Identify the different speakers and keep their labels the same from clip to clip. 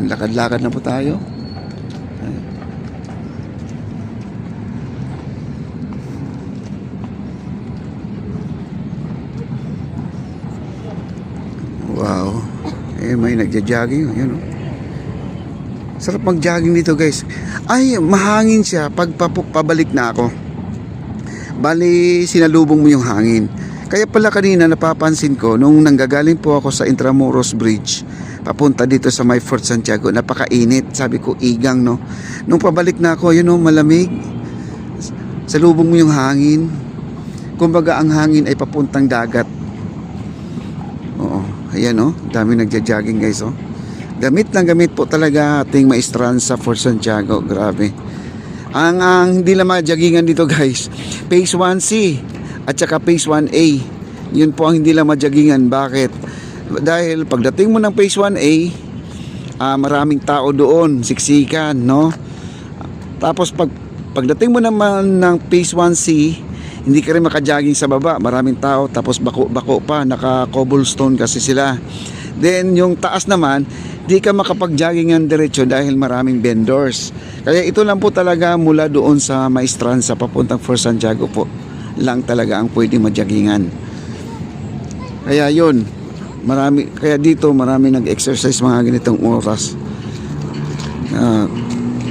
Speaker 1: Ayan, lakad-lakad na po tayo. Wow. May nagja-jogging. Ayan, oh. Sarap mag-jogging dito, guys. Ay, mahangin siya pag pabalik na ako. Bali, sinalubong mo yung hangin. Kaya pala kanina napapansin ko nung nanggagaling po ako sa Intramuros Bridge papunta dito sa may Fort Santiago, napakainit. Sabi ko, igang, no? Nung pabalik na ako, yun, no, malamig. Salubong mo yung hangin. Kumbaga ang hangin ay papuntang dagat. Oo, ayan, no? Dami nagja-jogging, guys, oh. Gamit ng gamit po talaga ating maestran sa Fort Santiago. Grabe. Ang hindi lang majaggingan dito, guys, Phase 1C at saka Phase 1A. Yun po ang hindi lang majaggingan. Bakit? Dahil pagdating mo ng Phase 1A, maraming tao doon, siksikan, no? Tapos pagdating mo naman ng Phase 1C, hindi ka rin makajogging sa baba, maraming tao, tapos bako pa, naka cobblestone kasi sila. Then yung taas naman, di ka makapag-jogging ng diretso dahil maraming vendors. Kaya ito lang po talaga mula doon sa Maestran sa papuntang Fort Santiago po lang talaga ang pwede ma-joggingan. Kaya yun, kaya dito marami nag-exercise mga ganitong oras.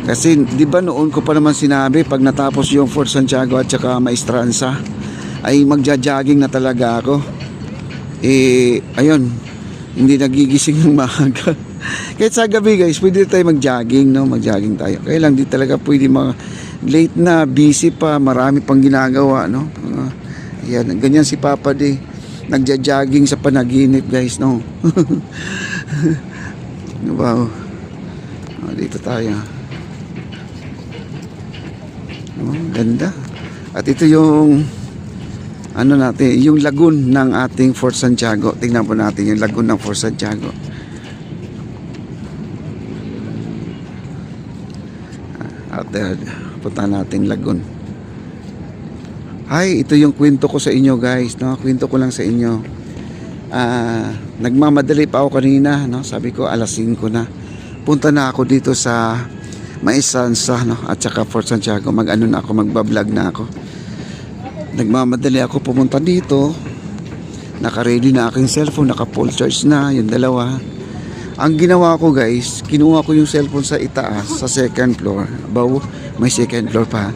Speaker 1: Kasi di ba noon ko pa naman sinabi pag natapos yung Fort Santiago at saka Maestranza ay magja-jogging na talaga ako. Ayun, hindi nagigising ng maaga. Kahit sa gabi, guys, pwede tayo mag-jogging, no? Mag-jogging tayo. Kaya lang di talaga pwede late na, busy pa, marami pang ginagawa, no? Yan, ganyan si Papa di. Nagja-jogging sa panaginip, guys, no? Wow. Dito tayo. Ganda. At ito yung natin, yung lagoon ng ating Fort Santiago. Tingnan po natin yung lagoon ng Fort Santiago. At punta natin lagoon. Ay, ito yung kwento ko sa inyo, guys, no? Kwento ko lang sa inyo. Nagmamadali pa ako kanina, no? Sabi ko alas 5 na. Punta na ako dito sa Maestanza, no? At saka Fort Santiago. Magbablog na ako. Nagmamadali ako pumunta dito. Naka-ready na aking cellphone, naka-full charge na yung dalawa. Ang ginawa ko, guys, kinuha ko yung cellphone sa itaas, sa second floor. Abaw, may second floor pa.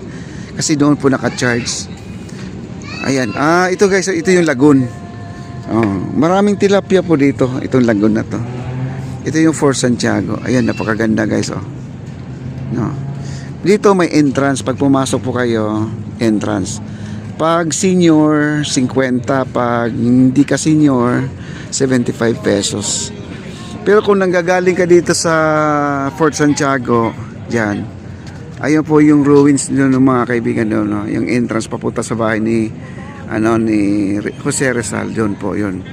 Speaker 1: Kasi doon po naka-charge. Ayan. Ito, guys, ito yung lagoon. Maraming tilapia po dito. Itong lagoon na to. Ito yung Fort Santiago. Ayan, napakaganda, guys, oh. No. Dito may entrance. Pag pumasok po kayo, entrance. Pag senior, 50. Pag hindi ka senior, 75 pesos. Pero kung nanggagaling ka dito sa Fort Santiago, yan. Ayun po yung ruins ng mga kaibigan doon, no? Yung entrance papunta sa bahay ni Jose Rizal, doon po, yun.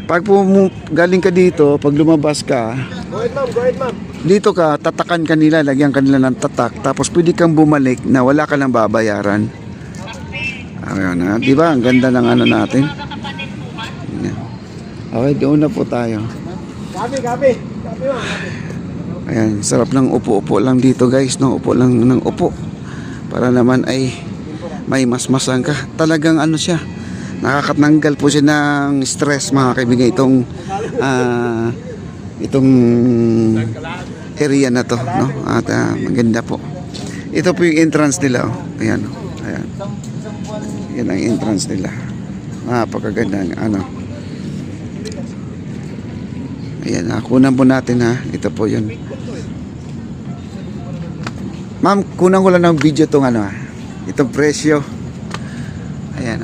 Speaker 1: Pag galing ka dito, pag lumabas ka, go ahead, ma'am. Dito ka, tatakan kanila, lagyan kanila ng tatak, tapos pwede kang bumalik na wala ka nang babayaran. Ayun, ha? Diba? Ang ganda ng natin. Okay, doon na po tayo. Gabi. Ayan, sarap ng upo-upo lang dito, guys, no? Upo lang ng upo. Para naman ay may masmasan ka. Talagang siya. Nakakatanggal po siya ng stress, mga kaibigan, itong area na to, no? At maganda po. Ito po yung entrance nila, oh. Ayan, oh. Ayan. Yan ang entrance nila. Napakaganda Ayan, kunan po natin, ha. Ito po yun. Ma'am, kunan ko lang ng video itong itong presyo. Ayan,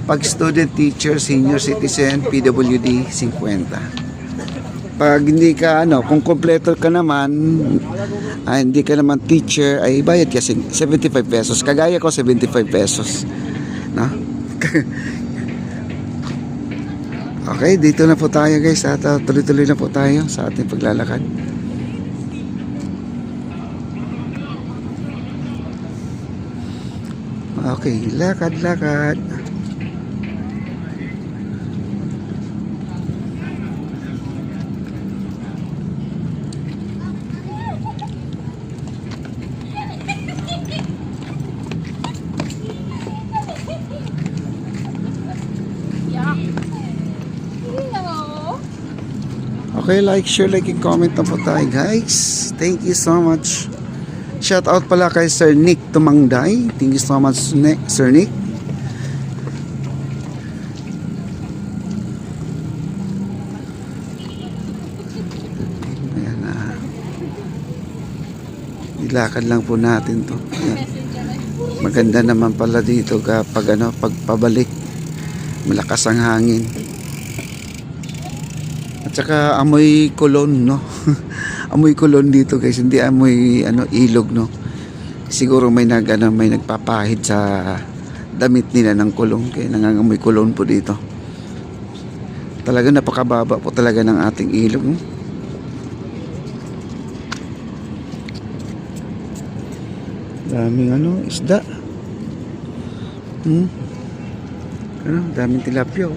Speaker 1: pag student, teacher, senior citizen, PWD, 50. Pag hindi ka kung kompleto ka naman, hindi ka naman teacher, ay bayad kasi 75 pesos. Kagaya ko, 75 pesos. No? Okay, dito na po tayo, guys, at tuloy-tuloy na po tayo sa ating paglalakad. Okay, lakad-lakad. Okay, like, share, like, and comment na po tayo guys. Thank you so much. Shout out pala kay Sir Nick Tumangday. Thank you so much, Sir Nick. Ayan na. Ilakad lang po natin to. Ayan. Maganda naman pala dito kapag pagpabalik. Malakas ang hangin. At saka amoy kulon, no? Amoy kulon dito guys, hindi amoy ilog, no? Siguro may may nagpapahid sa damit nila ng kulong, kaya nangangamoy kulon po dito. Talaga napakababa po talaga ng ating ilog, no? Daming isda. Daming tilapia, oh.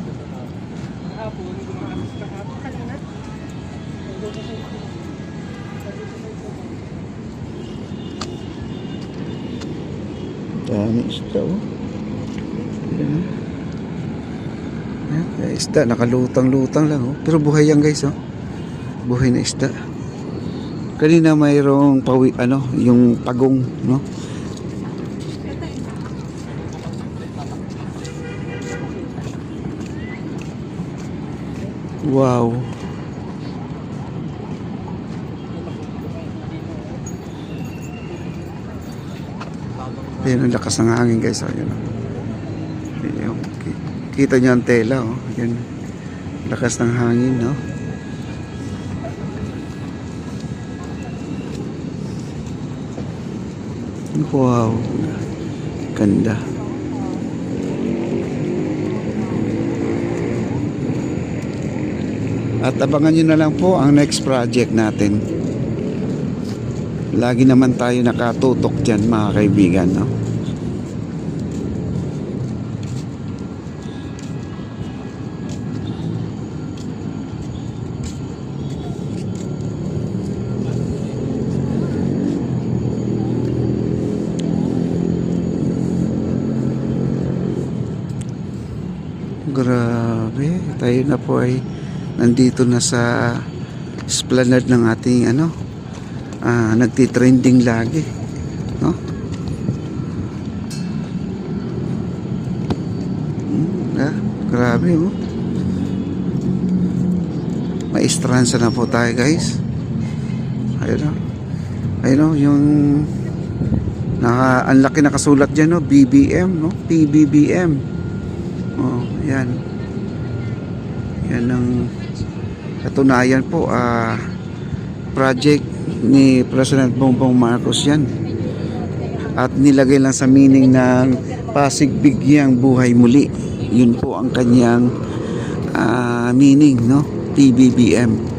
Speaker 1: Dami isda, oh. Ayan, oh. Ayan, isda nakalutang-lutang lang, oh. Pero buhay yan guys, oh. Buhay na isda. Kanina mayroong yung pagong, no? Wow. Ayan ang lakas ng hangin guys, oh. Ayan, oh. Ayan, kita nyo ang tela, oh. Ayan. Lakas ng hangin, no? Wow. Ganda. At abangan nyo na lang po ang next project natin. Lagi naman tayo nakatutok dyan mga kaibigan, no? Grabe, tayo na po ay nandito na sa esplanade ng ating nagtitrending lagi, no? Grabe, oh. Maestranza na po tayo guys. Ayun, yung ang laki nakasulat dyan, no? BBM, no? PBBM. Oh, yan. Yan ang katunayan po, project ni President Bongbong Marcos yan. At nilagay lang sa meaning ng Pasig Bigyang Buhay Muli. Yun po ang kanyang meaning, no? PBBM.